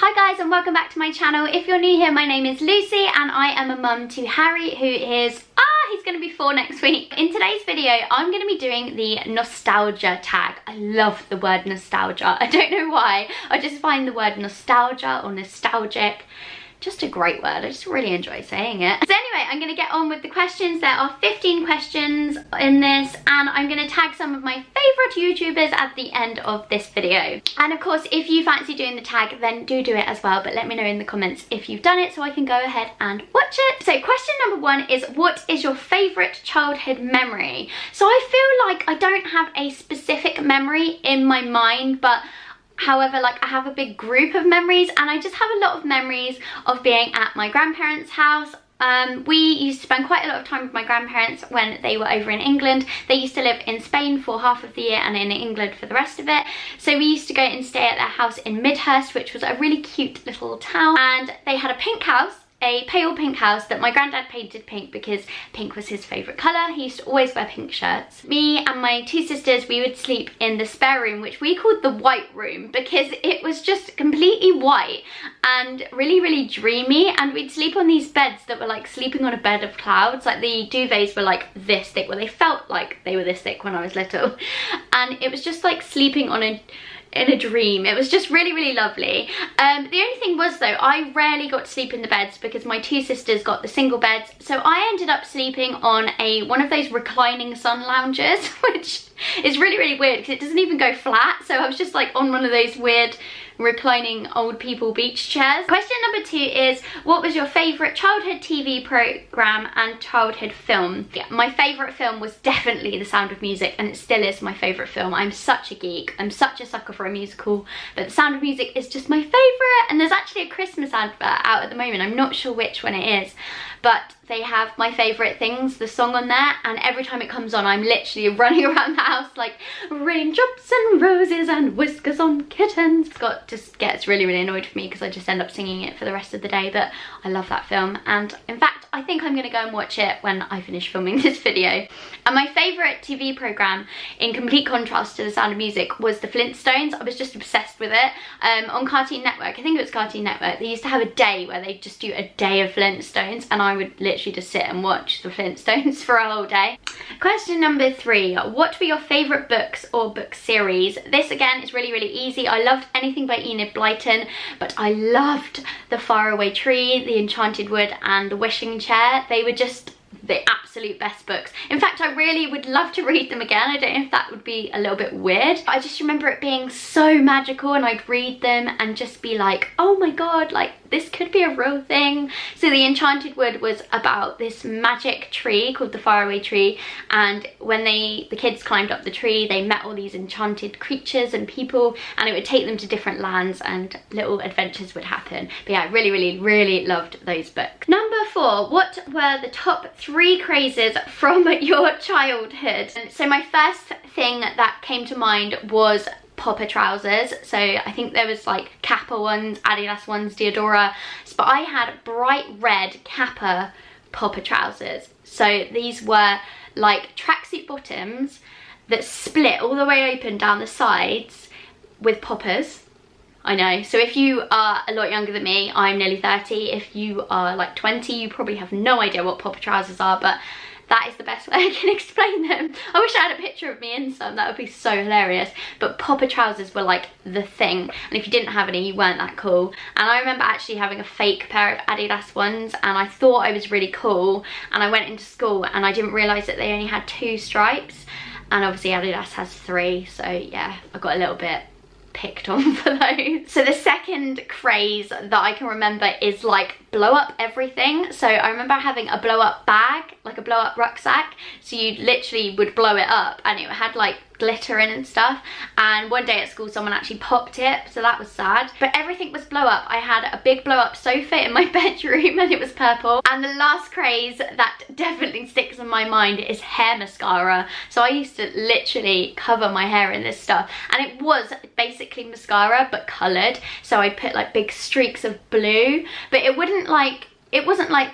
Hi guys and welcome back to my channel. If you're new here, my name is Lucy and I am a mum to Harry, who is, he's going to be 4 next week. In today's video, I'm going to be doing the nostalgia tag. I love the word nostalgia. I don't know why. I just find the word nostalgia or nostalgic just a great word. I just really enjoy saying it. So anyway, I'm going to get on with the questions. There are 15 questions in this and I'm going to tag some of my favourite YouTubers at the end of this video. And of course, if you fancy doing the tag, then do it as well, but let me know in the comments if you've done it so I can go ahead and watch it. So question number 1 is, what is your favourite childhood memory? So I feel like I don't have a specific memory in my mind, but however, like I have a big group of memories and I just have a lot of memories of being at my grandparents' house. We used to spend quite a lot of time with my grandparents when they were over in England. They used to live in Spain for half of the year and in England for the rest of it. So we used to go and stay at their house in Midhurst, which was a really cute little town. And they had a pink house, a pale pink house that my granddad painted pink because pink was his favourite colour. He used to always wear pink shirts. Me and my 2 sisters, we would sleep in the spare room, which we called the white room because it was just completely white and really, really dreamy. And we'd sleep on these beds that were like sleeping on a bed of clouds. Like the duvets were like this thick. Well, they felt like they were this thick when I was little. And it was just like sleeping on in a dream. It was just really, really lovely. The only thing was though, I rarely got to sleep in the beds because my 2 sisters got the single beds. So I ended up sleeping on one of those reclining sun lounges, which is really, really weird because it doesn't even go flat. So I was just like on one of those weird reclining old people beach chairs. Question number 2 is, what was your favourite childhood TV programme and childhood film? Yeah, my favourite film was definitely The Sound of Music, and it still is my favourite film. I'm such a geek. I'm such a sucker for a musical, but The Sound of Music is just my favourite. And there's actually a Christmas advert out at the moment. I'm not sure which one it is, but they have My Favourite Things, the song on there, and every time it comes on I'm literally running around the house like raindrops and roses and whiskers on kittens. Scott just gets really, really annoyed with me because I just end up singing it for the rest of the day, but I love that film. And in fact, I think I'm going to go and watch it when I finish filming this video. And my favourite TV programme, in complete contrast to The Sound of Music, was The Flintstones. I was just obsessed with it. On Cartoon Network, I think it was Cartoon Network, they used to have a day where they just do a day of Flintstones, and I would literally just sit and watch The Flintstones for a whole day. Question number 3, what were your favourite books or book series? This again is really, really easy. I loved anything by Enid Blyton, but I loved The Faraway Tree, The Enchanted Wood and The Wishing Chair. They were just the absolute best books. In fact, I really would love to read them again. I don't know if that would be a little bit weird. I just remember it being so magical, and I'd read them and just be like, oh my god, like this could be a real thing. So The Enchanted Wood was about this magic tree called the Faraway Tree, and when the kids climbed up the tree, they met all these enchanted creatures and people, and it would take them to different lands and little adventures would happen. But yeah, I really, really, really loved those books. Number 4, what were the top 3 crazes from your childhood? And so my first thing that came to mind was popper trousers. So I think there was like Kappa ones, Adidas ones, Diodora, but I had bright red Kappa popper trousers. So these were like tracksuit bottoms that split all the way open down the sides with poppers. I know, so if you are a lot younger than me, I'm nearly 30, if you are like 20, you probably have no idea what popper trousers are, but that is the best way I can explain them. I wish I had a picture of me in some, that would be so hilarious. But popper trousers were like the thing, and if you didn't have any, you weren't that cool. And I remember actually having a fake pair of Adidas ones, and I thought I was really cool, and I went into school and I didn't realise that they only had 2 stripes, and obviously Adidas has 3, so yeah, I got a little bit picked on for those. So the second craze that I can remember is like blow up everything. So I remember having a blow up bag, like a blow up rucksack, so you literally would blow it up and it had like glitter in and stuff, and one day at school someone actually popped it, so that was sad. But everything was blow up. I had a big blow up sofa in my bedroom and it was purple. And the last craze that definitely sticks in my mind is hair mascara. So I used to literally cover my hair in this stuff, and it was basically mascara but coloured. So I put like big streaks of blue, but it wasn't like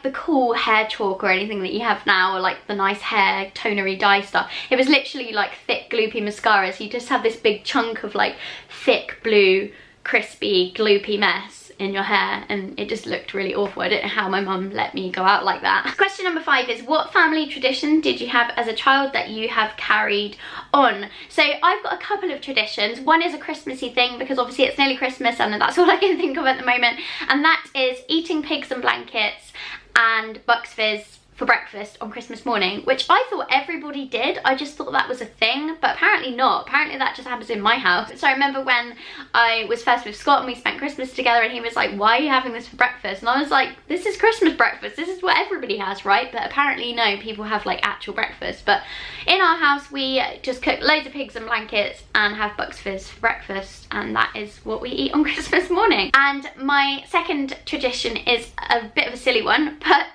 the cool hair chalk or anything that you have now, or like the nice hair tonery dye stuff. It was literally like thick gloopy mascara, so you just have this big chunk of like thick blue crispy gloopy mess. in your hair, and it just looked really awful. I don't know how my mum let me go out like that. Question number 5 is, what family tradition did you have as a child that you have carried on? So I've got a couple of traditions. One is a Christmassy thing, because obviously it's nearly Christmas and that's all I can think of at the moment, and that is eating pigs and blankets and Bucks Fizz for breakfast on Christmas morning, which I thought everybody did. I just thought that was a thing, but apparently not. Apparently that just happens in my house. So I remember when I was first with Scott and we spent Christmas together, and he was like, why are you having this for breakfast? And I was like, this is Christmas breakfast, this is what everybody has, right? But apparently no, people have like actual breakfast. But in our house we just cook loads of pigs and blankets and have Bucks Fizz for breakfast, and that is what we eat on Christmas morning. And my second tradition is a bit of a silly one, but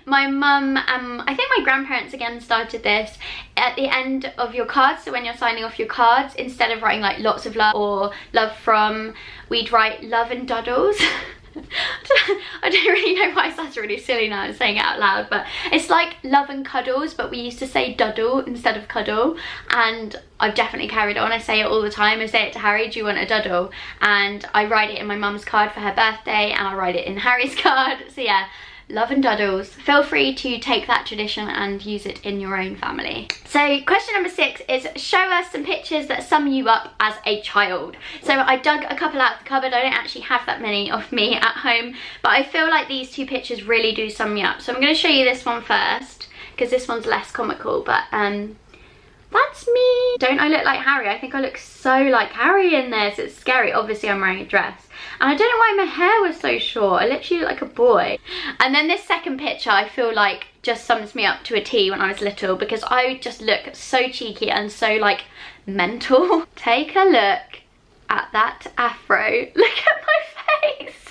my mum, I think my grandparents again started this. At the end of your cards, so when you're signing off your cards, instead of writing like lots of love or love from, we'd write love and doddles. I don't really know why that's really silly now I'm saying it out loud, but it's like love and cuddles, but we used to say doddle instead of cuddle, and I've definitely carried on. I say it all the time. I say it to Harry, do you want a doddle? And I write it in my mum's card for her birthday, and I write it in Harry's card. So yeah, love and doddles. Feel free to take that tradition and use it in your own family. So question number 6 is, show us some pictures that sum you up as a child. So I dug a couple out of the cupboard. I don't actually have that many of me at home, but I feel like these 2 pictures really do sum me up. So I'm going to show you this one first, because this one's less comical, but that's me. Don't I look like Harry? I think I look so like Harry in this. It's scary. Obviously I'm wearing a dress. And I don't know why my hair was so short. I literally look like a boy. And then this second picture I feel like just sums me up to a T when I was little, because I just look so cheeky and so like mental. Take a look at that afro. Look at my face.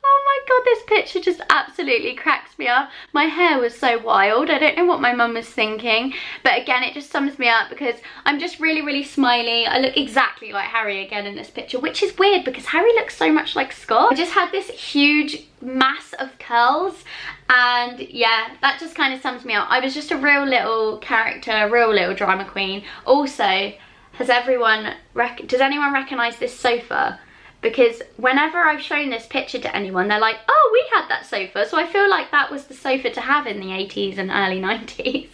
Oh my god, this picture just absolutely cracks me up. My hair was so wild. I don't know what my mum was thinking, but again, it just sums me up because I'm just really smiley. I look exactly like Harry again in this picture, which is weird because Harry looks so much like Scott. I just had this huge mass of curls, and yeah, that just kind of sums me up. I was just a real little character, a real little drama queen. Also, does anyone recognize this sofa? Because whenever I've shown this picture to anyone, they're like, oh, we had that sofa. So I feel like that was the sofa to have in the 80s and early 90s.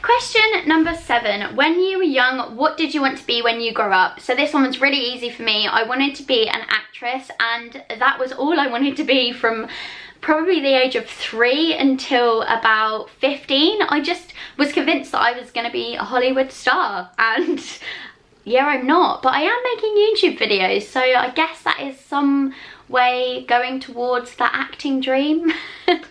Question number 7. When you were young, what did you want to be when you grow up? So this one was really easy for me. I wanted to be an actress, and that was all I wanted to be from probably the age of 3 until about 15. I just was convinced that I was going to be a Hollywood star, and yeah, I'm not, but I am making YouTube videos, so I guess that is some way going towards that acting dream.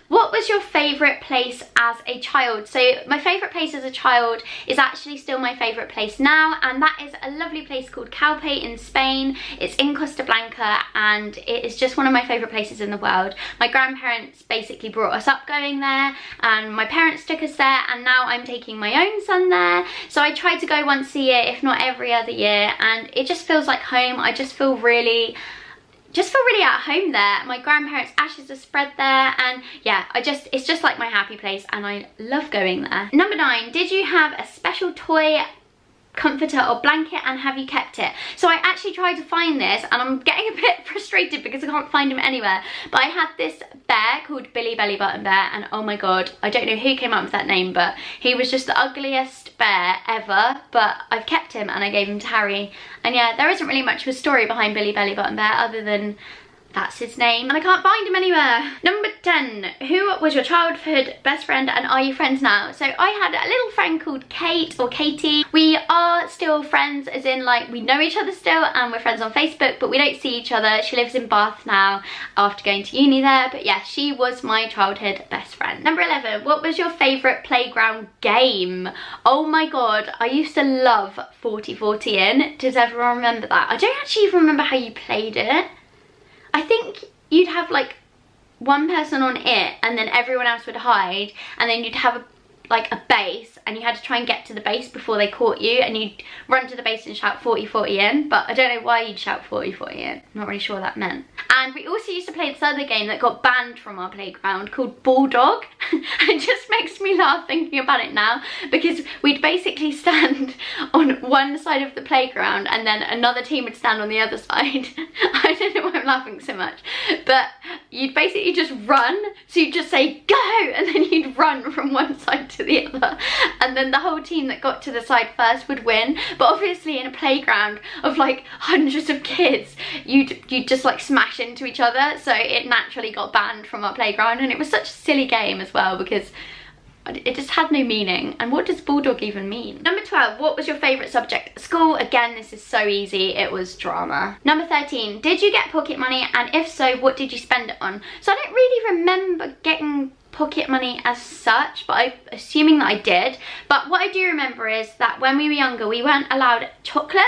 What was your favourite place as a child? So my favourite place as a child is actually still my favourite place now, and that is a lovely place called Calpe in Spain. It's in Costa Blanca, and it is just one of my favourite places in the world. My grandparents basically brought us up going there, and my parents took us there, and now I'm taking my own son there. So I try to go once a year, if not every other year, and it just feels like home. I just feel really at home there. My grandparents' ashes are spread there, and yeah, it's just like my happy place, and I love going there. Number 9, did you have a special toy, comforter or blanket, and have you kept it? So I actually tried to find this, and I'm getting a bit frustrated because I can't find him anywhere, but I had this bear called Billy Belly Button Bear, and oh my god, I don't know who came up with that name, but he was just the ugliest bear ever, but I've kept him and I gave him to Harry. And yeah, there isn't really much of a story behind Billy Belly Button Bear other than that's his name, and I can't find him anywhere. Number 10, who was your childhood best friend and are you friends now? So I had a little friend called Kate, or Katie. We are still friends, as in like we know each other still, and we're friends on Facebook, but we don't see each other. She lives in Bath now after going to uni there, but yeah, she was my childhood best friend. Number 11, what was your favourite playground game? Oh my god, I used to love 40-40 in. Does everyone remember that? I don't actually even remember how you played it. I think you'd have like one person on it, and then everyone else would hide, and then you'd have like a base, and you had to try and get to the base before they caught you, and you'd run to the base and shout 40-40 in, but I don't know why you'd shout 40-40 in. I'm not really sure what that meant. And we also used to play this other game that got banned from our playground called Bulldog. It just makes me laugh thinking about it now, because we'd basically stand on one side of the playground and then another team would stand on the other side. I don't know why I'm laughing so much, but you'd basically just run. So you'd just say go, and then you'd run from one side to the other, and then the whole team that got to the side first would win. But obviously in a playground of like hundreds of kids, you'd just like smash into each other, so it naturally got banned from our playground. And it was such a silly game as well, because it just had no meaning. And what does Bulldog even mean? Number 12, what was your favourite subject at school? Again, this is so easy, it was drama. Number 13, did you get pocket money, and if so, what did you spend it on? So I don't really remember getting pocket money as such, but I'm assuming that I did. But what I do remember is that when we were younger, we weren't allowed chocolate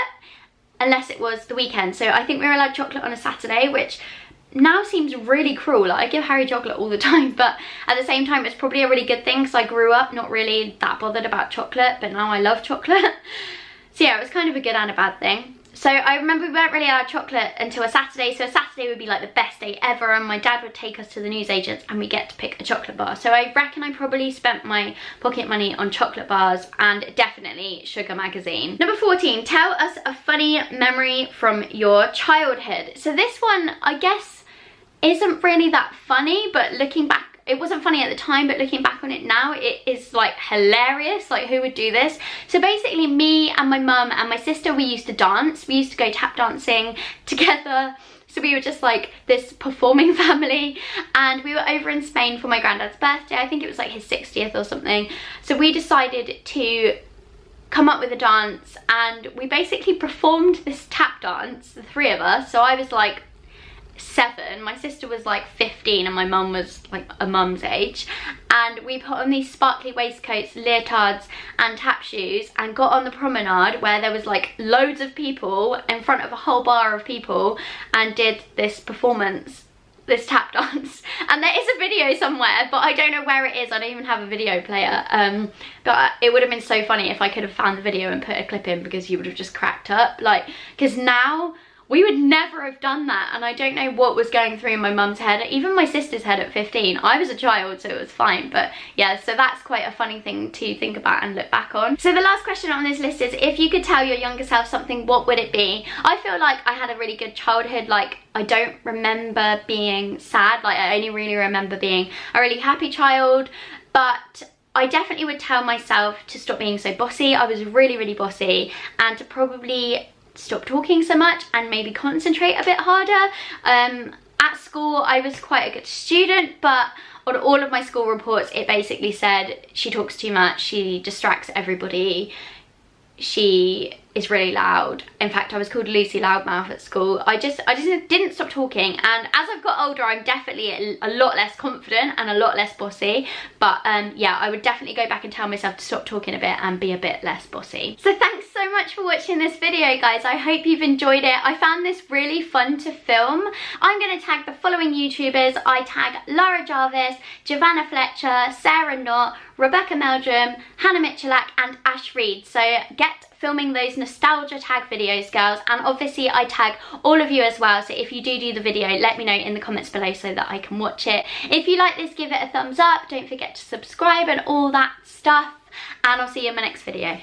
unless it was the weekend. So I think we were allowed chocolate on a Saturday, which now seems really cruel. Like, I give Harry chocolate all the time, but at the same time it's probably a really good thing, because I grew up not really that bothered about chocolate, but now I love chocolate. So yeah, it was kind of a good and a bad thing. So I remember we weren't really allowed chocolate until a Saturday, so a Saturday would be like the best day ever, and my dad would take us to the newsagents and we get to pick a chocolate bar. So I reckon I probably spent my pocket money on chocolate bars and definitely Sugar magazine. Number 14, tell us a funny memory from your childhood. So this one, I guess, isn't really that funny, but looking back, it wasn't funny at the time, but looking back on it now, it is like hilarious. Like, who would do this? So basically me and my mum and my sister, we used to dance. We used to go tap dancing together. So we were just like this performing family, and we were over in Spain for my granddad's birthday. I think it was like his 60th or something. So we decided to come up with a dance, and we basically performed this tap dance, the three of us. So I was like 7, my sister was like 15, and my mum was like a mum's age, and we put on these sparkly waistcoats, leotards and tap shoes, and got on the promenade where there was like loads of people in front of a whole bar of people, and did this performance, this tap dance. And there is a video somewhere, but I don't know where it is. I don't even have a video player, but it would have been so funny if I could have found the video and put a clip in, because you would have just cracked up. Like, because now we would never have done that, and I don't know what was going through my mum's head, even my sister's head at 15. I was a child, so it was fine, but yeah, so that's quite a funny thing to think about and look back on. So the last question on this list is, if you could tell your younger self something, what would it be? I feel like I had a really good childhood. Like, I don't remember being sad. Like, I only really remember being a really happy child, but I definitely would tell myself to stop being so bossy. I was really, really bossy, and to probably stop talking so much and maybe concentrate a bit harder. At school I was quite a good student, but on all of my school reports it basically said she talks too much, she distracts everybody, she is really loud. In fact, I was called Lucy Loudmouth at school. I just didn't stop talking, and as I've got older I'm definitely a lot less confident and a lot less bossy. But yeah, I would definitely go back and tell myself to stop talking a bit and be a bit less bossy. So thanks so much for watching this video, guys. I hope you've enjoyed it. I found this really fun to film. I'm going to tag the following YouTubers. I tag Lara Jarvis, Giovanna Fletcher, Sarah Knott, Rebecca Meldrum, Hannah Michalak and Ash Reed. So get filming those nostalgia tag videos, girls, and obviously I tag all of you as well. So if you do the video, let me know in the comments below so that I can watch it. If you like this, give it a thumbs up, don't forget to subscribe and all that stuff, and I'll see you in my next video.